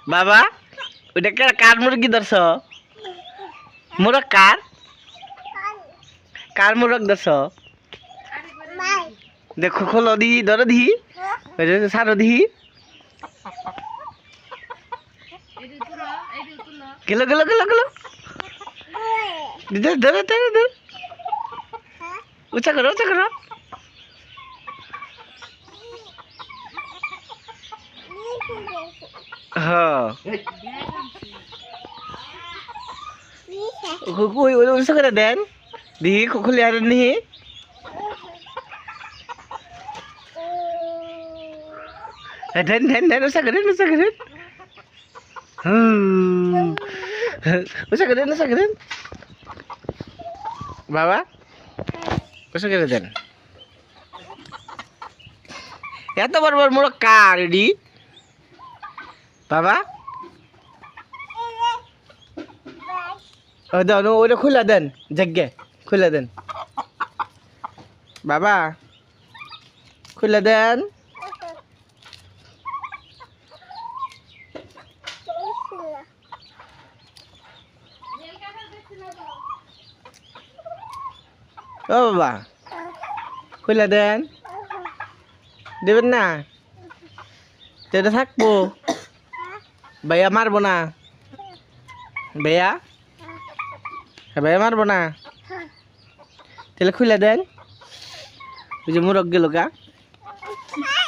বাবা ওইটা কার মুরগি ধরছ? মোরগ কার কার মোরগ ধরছ? দেখো খোলো দি ধরো দি সারো দি গেলো গেলো গেলো গেলো ধরো ধরো ধরো উঁচা করো উঁচা করো হ্যাঁ উঁচা করে দেন দিহি খুলে আর নিহি দেন দেন দেন উঁচা করেন উঁচা করেন উঁচা করেন উঁচা করেন বাবা উঁচা করে দেন এত বড় বড় মোরগ কার এডি বাবা দেন ওইটা খুলে দেন জাগে খুলে দেন বাবা খুলে দেন ও বাবা খুলে দেন দেবেন না তো এটা থাকবো ভাইয়া মারবো না ভাইয়া ভাইয়া মারবো না তাহলে খুলে দেন ওই যে মুরগ গেল গা